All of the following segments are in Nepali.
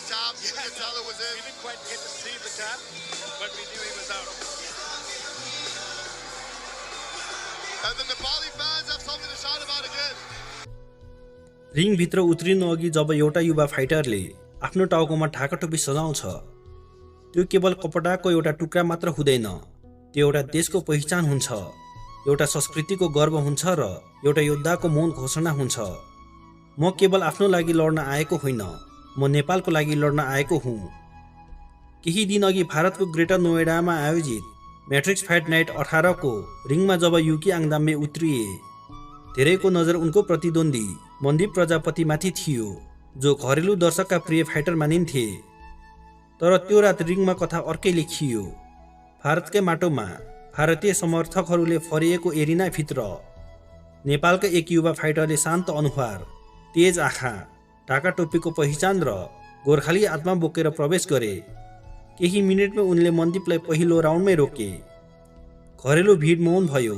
tap. You could tell it was We in. didn't quite get to see the tap, but we knew he was out. And the Nepali fans have something to shout about again. रिङभित्र उत्रिनु अघि जब एउटा युवा फाइटरले आफ्नो टाउकोमा ढाकाटोपी सजाउँछ, त्यो केवल कपडाको एउटा टुक्रा मात्र हुँदैन, त्यो एउटा देशको पहिचान हुन्छ, एउटा संस्कृतिको गर्व हुन्छ र एउटा योद्धाको मौन घोषणा हुन्छ। म केवल आफ्नो लागि लड्न आएको होइन, म नेपालको लागि लड्न आएको हुँ। केही दिन अघि भारतको ग्रेटर नोएडामा आयोजित म्याट्रिक्स फाइट नाइट 18 को रिङमा जब युकी आङदाम्बे उत्रिए, धेरैको नजर उनको प्रतिद्वन्दी मनदीप प्रजापतिमाथि थियो, जो घरेलु दर्शकका प्रिय फाइटर मानिन्थे। तर त्यो रात रिङमा कथा अर्कै लेखियो। भारतकै माटोमा भारतीय समर्थकहरूले फरिएको एरिनाभित्र नेपालका एक युवा फाइटरले शान्त अनुहार, तेज आँखा, ढाका टोपीको पहिचान र गोर्खाली आत्मा बोकेर प्रवेश गरे। केही मिनेटमै उनले मनदीपलाई पहिलो राउन्डमै रोके। घरेलु भिड मौन भयो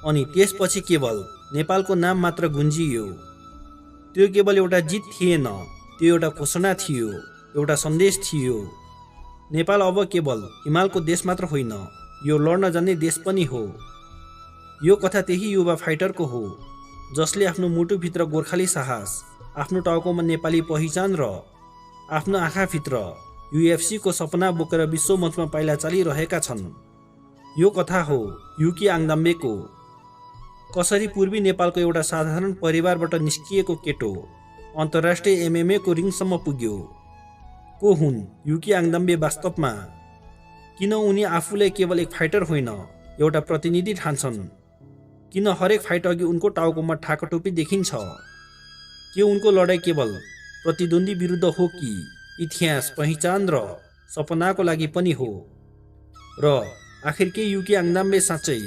अनि त्यसपछि केवल नेपालको नाम मात्र गुन्जियो। त्यो केवल एउटा जित थिएन, त्यो एउटा घोषणा थियो, एउटा सन्देश थियो। नेपाल अब केवल हिमालको देश मात्र होइन, यो लड्न जान्ने देश पनि हो। यो कथा त्यही युवा फाइटरको हो जसले आफ्नो मुटुभित्र गोर्खाली साहस, आफ्नो टाउकोमा नेपाली पहिचान र आफ्नो आँखाभित्र UFC को सपना बोकेर विश्वमञ्चमा पाइला चालिरहेका छन्। यो कथा हो युकी आङदाम्बेको। कसरी पूर्वी नेपालको एउटा साधारण परिवारबाट निस्किएको केटो अन्तर्राष्ट्रिय MMA को रिङसम्म पुग्यो। को हुन् युकी आङदाम्बे वास्तवमा? किन उनी आफूलाई केवल एक फाइटर होइन, एउटा प्रतिनिधि ठान्छन्? किन हरेक फाइट अघि उनको टाउकोमा ढाकाटोपी देखिन्छ? के उनको लडाईँ केवल प्रतिद्वन्दी विरुद्ध हो कि इतिहास, पहिचान र सपनाको लागि पनि हो? र आखिर के युकी आङदाम्बे साँच्चै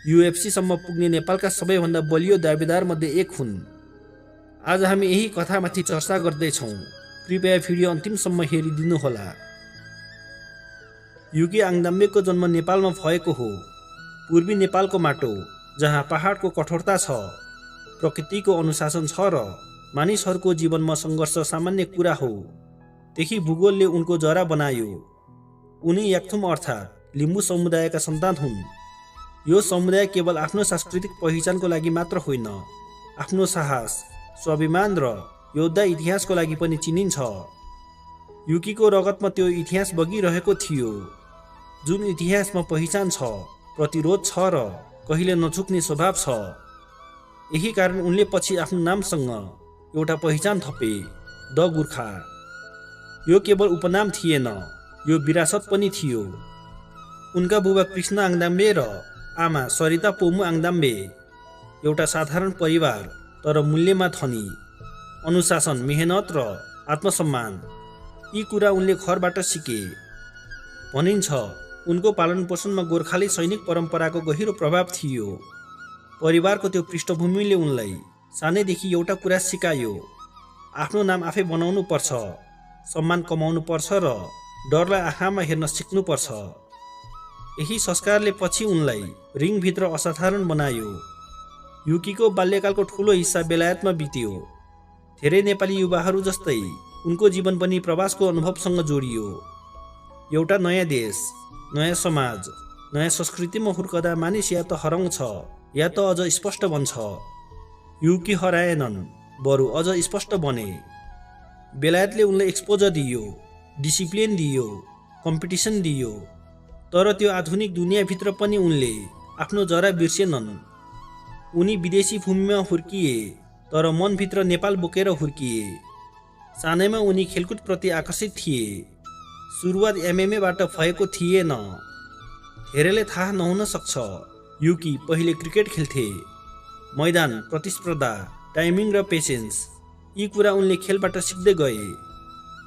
UFC सम्म पुग्ने नेपालका सबैभन्दा बलियो दावेदार मध्ये एक हुन्? आज हामी यही कथामाथि चर्चा गर्दैछौँ। कृपया भिडियो अन्तिमसम्म हेरिदिनुहोला। युकी आङदाम्बेको जन्म नेपालमा भएको हो। पूर्वी नेपालको माटो, जहाँ पहाडको कठोरता छ, प्रकृतिको अनुशासन छ र मानिसहरूको जीवनमा सङ्घर्ष सामान्य कुरा हो। त्यही भूगोलले उनको जरा बनायो। उनी याक्थुम अर्थात् लिम्बू समुदायका सन्तान हुन्। यो समुदाय केवल आफ्नो सांस्कृतिक पहिचानको लागि मात्र होइन, आफ्नो साहस, स्वाभिमान र योद्धा इतिहासको लागि पनि चिनिन्छ। युकीको रगतमा त्यो इतिहास बगिरहेको थियो, जुन इतिहासमा पहिचान छ, प्रतिरोध छ र कहिले नझुक्ने स्वभाव छ। यही कारण उनले पछि आफ्नो नामसँग एउटा पहिचान थपे, द गोर्खा। यो केवल उपनाम थिएन, यो विरासत पनि थियो। उनका बुबा कृष्ण आङदाम्बे र आमा सरिता पोमु आङदाम्बे एउटा साधारण परिवार, तर मूल्यमा धनी। अनुशासन, मेहनत र आत्मसम्मान, यी कुरा उनले घरबाट सिके। भनिन्छ उनको पालनपोषणमा गोर्खाली सैनिक परम्पराको गहिरो प्रभाव थियो। परिवारको त्यो पृष्ठभूमिले उनलाई सानैदेखि एउटा कुरा सिकायो, आफ्नो नाम आफै बनाउनु पर्छ, सम्मान कमाउनु पर्छ र डरलाई आँखामा हेर्न सिक्नुपर्छ। यही संस्कारले पछि उनलाई रिङभित्र असाधारण बनायो। युकीको बाल्यकालको ठुलो हिस्सा बेलायतमा बित्यो। धेरै नेपाली युवाहरू जस्तै उनको जीवन पनि प्रवासको अनुभवसँग जोडियो। एउटा नयाँ देश, नयाँ समाज, नयाँ संस्कृतिमा हुर्कदा मानिस या त हराउँछ या त अझ स्पष्ट बन्छ। युकी हराएनन्, बरु अझ स्पष्ट बने। बेलायतले उनलाई एक्सपोजर दियो, डिसिप्लिन दियो, कम्पिटिसन दियो, तर त्यो आधुनिक दुनियाँभित्र पनि उनले आफ्नो जरा बिर्सेनन्। उनी विदेशी भूमिमा हुर्किए, तर मनभित्र नेपाल बोकेर हुर्किए। सानैमा उनी खेलकुदप्रति आकर्षित थिए। सुरुवात MMA बाट भएको थिएन। धेरैले थाहा नहुन सक्छ, युकी पहिले क्रिकेट खेल्थे। मैदान, प्रतिस्पर्धा, टाइमिङ र पेसेन्स, यी कुरा उनले खेलबाट सिक्दै गए।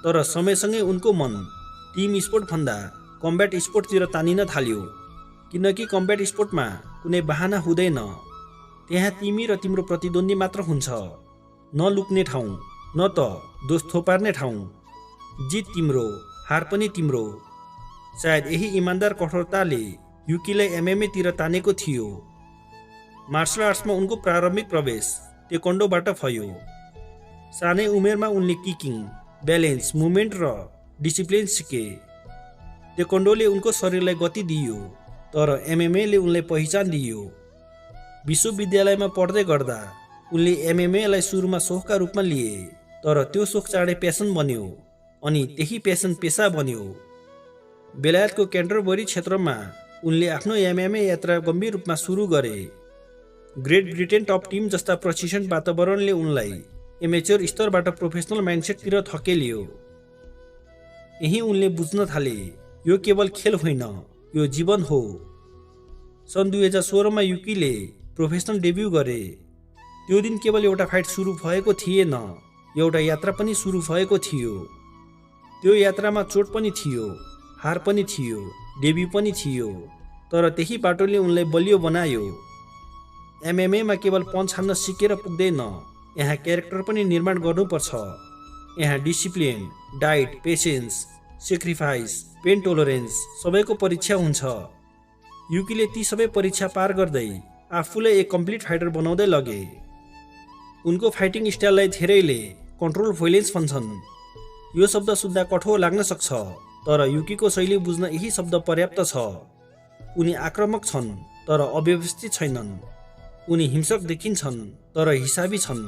तर समयसँगै उनको मन टिम स्पोर्टभन्दा कम्ब्याट स्पोर्टतिर तानिन थाल्यो, किनकि कम्ब्याट स्पोर्टमा कुनै बहाना हुँदैन। त्यहाँ तिमी र तिम्रो प्रतिद्वन्दी मात्र हुन्छ, न लुक्ने ठाउँ, न त दोष थोपार्ने ठाउँ। जित तिम्रो, हार पनि तिम्रो। सायद यही इमान्दार कठोरताले युकीलाई MMA तिर तानेको थियो। मार्शल आर्ट्समा उनको प्रारम्भिक प्रवेश टेक्वान्डोबाट भयो। सानै उमेरमा उनले किकिङ, ब्यालेन्स, मुभमेन्ट र डिसिप्लिन सिके। टेक्वान्डोले उनको शरीरलाई गति दियो, तर एमएमएले उनलाई पहिचान दियो। विश्वविद्यालयमा पढ्दै गर्दा उनले एमएमएलाई सुरुमा सोखका रूपमा लिए, तर त्यो सोख चाँडै प्यासन बन्यो अनि त्यही प्यासन पेसा बन्यो। बेलायतको क्यान्टरबरी क्षेत्रमा उनले आफ्नो एमएमए यात्रा गम्भीर रूपमा सुरु गरे। ग्रेट ब्रिटेन टप टिम जस्ता प्रशिक्षण वातावरणले उनलाई एमेच्योर स्तरबाट प्रोफेसनल माइन्डसेटतिर धकेलियो। यही उनले बुझ्न थाले, यो केवल खेल होइन, यो जीवन हो। सन् 2016 मा युकीले प्रोफेसनल डेब्यू गरे। त्यो दिन केवल एउटा फाइट सुरु भएको थिएन, एउटा यात्रा पनि सुरु भएको थियो। त्यो यात्रामा चोट पनि थियो, हार पनि थियो, डेब्यू पनि थियो, तर त्यही बाटोले उनलाई बलियो बनायो। एमएमएमा केवल पञ्च हान्न सिकेर पुग्दैन, यहाँ क्यारेक्टर पनि निर्माण गर्नुपर्छ। यहाँ discipline, diet, patience, sacrifice, pain tolerance सबैको परीक्षा हुन्छ। युकीले ती सबै परीक्षा पार गर्दै आफूलाई एक कम्प्लिट फाइटर बनाउँदै लगे। उनको फाइटिङ स्टाइललाई धेरैले कन्ट्रोल भोइलेन्स भन्छन्। यो शब्द सुन्दा कठोर लाग्न सक्छ, तर युकीको शैली बुझ्न यही शब्द पर्याप्त छ। उनी आक्रामक छन् तर अव्यवस्थित छैनन्। उनी हिंसक देखिन्छन् तर हिसाबी छन्।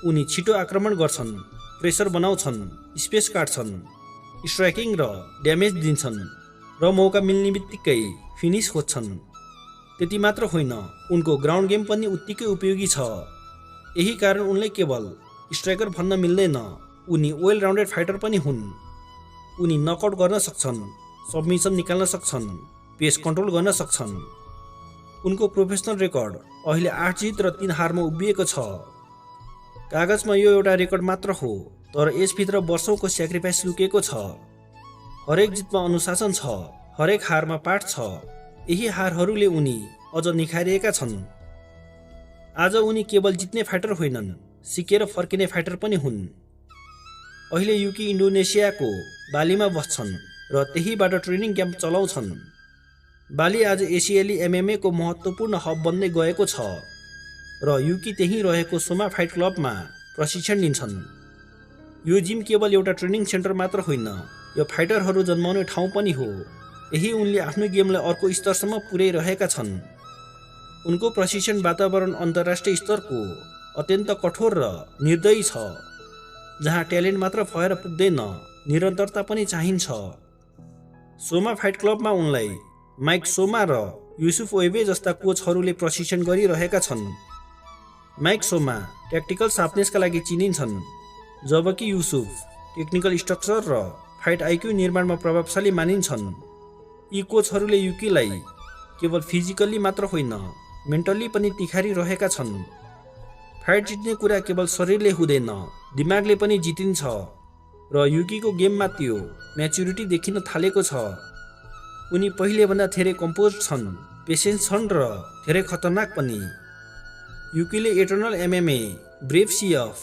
उनी छिटो आक्रमण गर्छन्, प्रेसर बनाउँछन्, स्पेस काट्छन्, स्ट्राइकिङ र ड्यामेज दिन्छन् र मौका मिल्ने बित्तिकै फिनिस खोज्छन्। त्यति मात्र होइन, उनको ग्राउन्ड गेम पनि उत्तिकै उपयोगी छ। यही कारण उनलाई केवल स्ट्राइकर भन्न मिल्दैन, उनी वेल राउन्डेड फाइटर पनि हुन्। उनी नकआउट गर्न सक्छन्, सबमिसन निकाल्न सक्छन्, पेस कन्ट्रोल गर्न सक्छन्। उनको प्रोफेसनल रेकर्ड अहिले 8 जित र 3 हारमा उभिएको छ। कागजमा यो एउटा रेकर्ड मात्र हो, तर यसभित्र वर्षौंको स्याक्रिफाइस लुकेको छ। हरेक जितमा अनुशासन छ, हरेक हारमा पाठ छ। यही हारहरूले उनी अझ निखारिएका छन्। आज उनी केवल जित्ने फाइटर होइनन्, सिकेर फर्किने फाइटर पनि हुन्। अहिले युकी इन्डोनेसियाको बालीमा बस्छन् र त्यहीबाट ट्रेनिङ क्याम्प चलाउँछन्। बाली आज एसियाली एमएमए को महत्त्वपूर्ण हब बन्दै गएको छ र युकी त्यही रहेको सोमा फाइट क्लबमा प्रशिक्षण लिन्छन्। यो जिम केवल एउटा ट्रेनिङ सेन्टर मात्र होइन, यो फाइटरहरू जन्माउने ठाउँ पनि हो। यही उनले आफ्नो गेमलाई अर्को स्तरसम्म पुर्याइरहेका छन्। उनको प्रशिक्षण वातावरण अन्तर्राष्ट्रिय स्तरको अत्यन्त कठोर र निर्दयी छ, जहाँ ट्यालेन्ट मात्र भएर पुग्दैन, निरन्तरता पनि चाहिन्छ। सोमा फाइट क्लबमा उनलाई माइक सोमा र युसुफ ओइबे जस्ता कोचहरूले प्रशिक्षण गरिरहेका छन्। माइक सोमा ट्याक्टिकल सार्पनेसका लागि चिनिन्छन्, जबकि युसुफ टेक्निकल स्ट्रक्चर र फाइट आइक्यू निर्माणमा प्रभावशाली मानिन्छन्। यी कोचहरूले युकीलाई केवल फिजिकल्ली मात्र होइन, मेन्टल्ली पनि तिखारिरहेका छन्। फाइट जित्ने कुरा केवल शरीरले हुँदैन, दिमागले पनि जितिन्छ र युकीको गेममा त्यो म्याच्युरिटी देखिन थालेको छ। उनी पहिलेभन्दा धेरै कम्पोज छन्, पेसेन्स छन् र धेरै खतरनाक पनि। युकीले Eternal MMA, Brave CF,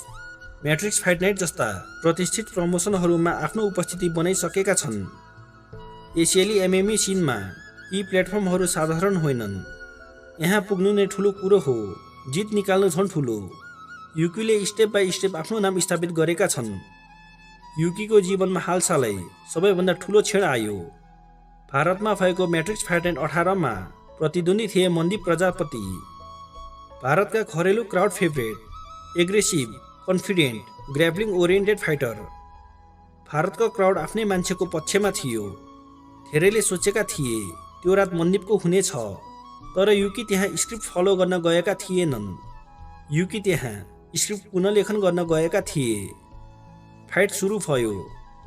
Matrix Fight Night जस्ता प्रतिष्ठित प्रमोसनहरूमा आफ्नो उपस्थिति बनाइसकेका छन्। एसियाली एमएमए सिनमा यी प्लेटफर्महरू साधारण होइनन्। यहाँ पुग्नु नै ठुलो कुरो हो, जित निकाल्नु झन् ठुलो। युकीले स्टेप बाई स्टेप आफ्नो नाम स्थापित गरेका छन्। युकीको जीवनमा हालसालै सबैभन्दा ठुलो क्षण आयो। भारतमा भएको म्याट्रिक्स फाइट नाइट 18 मा प्रतिद्वन्दी थिए मनदीप प्रजापति। भारतका घरेलु crowd favourite, aggressive, confident, grappling oriented fighter. भारतको क्राउड आफ्नै मान्छेको पक्षमा थियो। धेरैले सोचेका थिए त्यो रात मनदीपको हुनेछ, तर युकी त्यहाँ स्क्रिप्ट फलो गर्न गएका थिएनन्। युकी त्यहाँ स्क्रिप्ट पुनर्लेखन गर्न गएका थिए। फाइट सुरु भयो।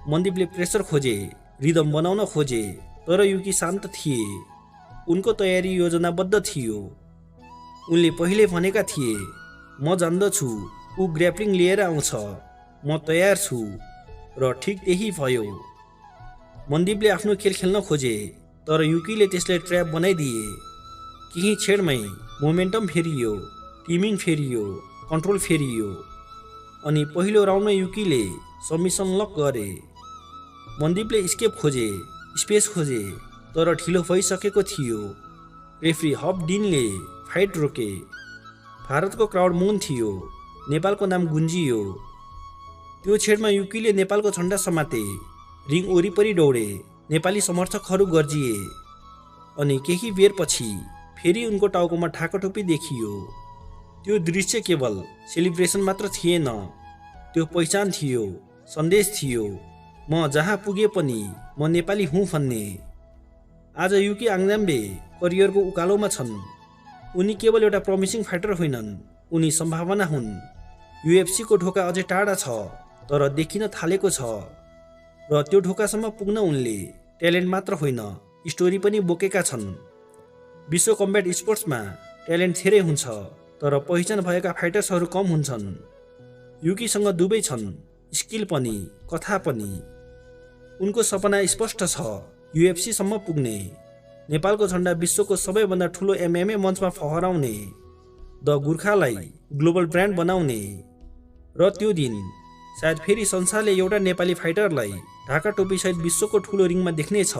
मनदीपले प्रेसर खोजे, रिदम बनाउन खोजे, तर युकी शान्त थिए। उनको तयारी योजनाबद्ध थियो। उनले पहिले भनेका थिए, म जान्दछु ऊ ग्र्याप्लिङ लिएर आउँछ, म तयार छु, र ठिक त्यही भयो। मनदीपले आफ्नो खेल खेल्न खोजे, तर युकीले त्यसलाई ट्र्याप बनाइदिए। केही क्षणमै मोमेन्टम फेरियो, टिमिङ फेरियो, कन्ट्रोल फेरियो, अनि पहिलो राउन्डमा युकीले सबमिसन लक गरे। मनदीपले स्केप खोजे, स्पेस खोजे, तर ढिलो भइसकेको थियो। रेफ्री हब डिनले फाइट रोके। भारतको क्राउड मौन थियो। नेपालको नाम गुन्जियो। त्यो क्षणमा युकीले नेपालको झन्डा समाते। रिङ वरिपरि दौडे नेपाली समर्थकहरू गर्जिए अनि केही बेरपछि फेरि उनको टाउकोमा ढाकाटोपी देखियो। त्यो दृश्य केवल सेलिब्रेसन मात्र थिएन, त्यो पहिचान थियो, सन्देश थियो, म जहाँ पुगे पनि म नेपाली हुँ भन्ने। आज युकी आङनाम्बे करियरको उकालोमा छन्। उनी केवल एउटा प्रमिसिङ फाइटर होइनन्, उनी सम्भावना हुन्। युएफसीको ढोका अझै टाढा छ, तर देखिन थालेको छ र त्यो ढोकासम्म पुग्न उनले ट्यालेन्ट मात्र होइन, स्टोरी पनि बोकेका छन्। विश्व कम्ब्याट स्पोर्ट्समा ट्यालेन्ट धेरै हुन्छ, तर पहिचान भएका फाइटर्सहरू कम हुन्छन्। युकीसँग दुवै छन्, स्किल पनि कथा पनि। उनको सपना स्पष्ट छ, युएफसीसम्म पुग्ने, नेपालको झण्डा विश्वको सबैभन्दा ठुलो एमएमए मञ्चमा फहराउने, द गोर्खालाई ग्लोबल ब्रान्ड बनाउने। र त्यो दिन सायद फेरि संसारले एउटा नेपाली फाइटरलाई ढाका टोपीसहित विश्वको ठुलो रिङमा देख्नेछ।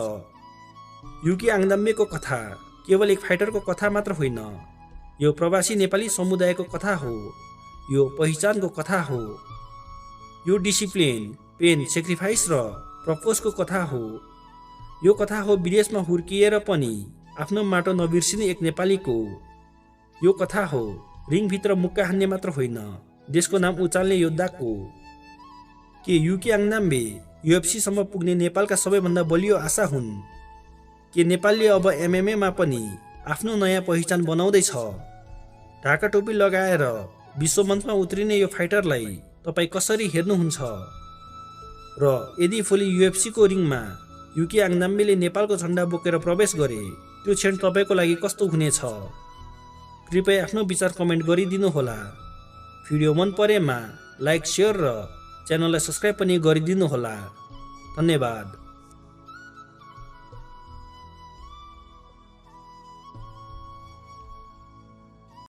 युकी आङनाम्बेको कथा केवल एक फाइटरको कथा मात्र होइन, यो प्रवासी नेपाली समुदायको कथा हो, यो पहिचानको कथा हो, यो डिसिप्लिन, पेन, सेक्रिफाइस र प्रपोजको कथा हो। यो कथा हो विदेशमा हुर्किएर पनि आफ्नो माटो नबिर्सिने एक नेपालीको। यो कथा हो रिङभित्र मुक्का हान्ने मात्र होइन, देशको नाम उचाल्ने योद्धाको। के युकी आङनाम्बे युएफसीसम्म पुग्ने नेपालका सबैभन्दा बलियो आशा हुन्? के नेपालले अब एमएमएमा पनि आफ्नो नयाँ पहिचान बनाउँदैछ? ढाका टोपी लगाएर विश्वमञ्चमा उत्रिने यो फाइटरलाई तपाईँ कसरी हेर्नुहुन्छ? र यदि भोलि युएफसीको रिङमा युकी आङनाम्बेले नेपालको झण्डा बोकेर प्रवेश गरे, त्यो क्षण तपाईँको लागि कस्तो हुनेछ? कृपया आफ्नो विचार कमेन्ट गरिदिनुहोला। भिडियो मन परेमा लाइक, सेयर र च्यानललाई सब्स्क्राइब पनि गरिदिनुहोला। धन्यवाद।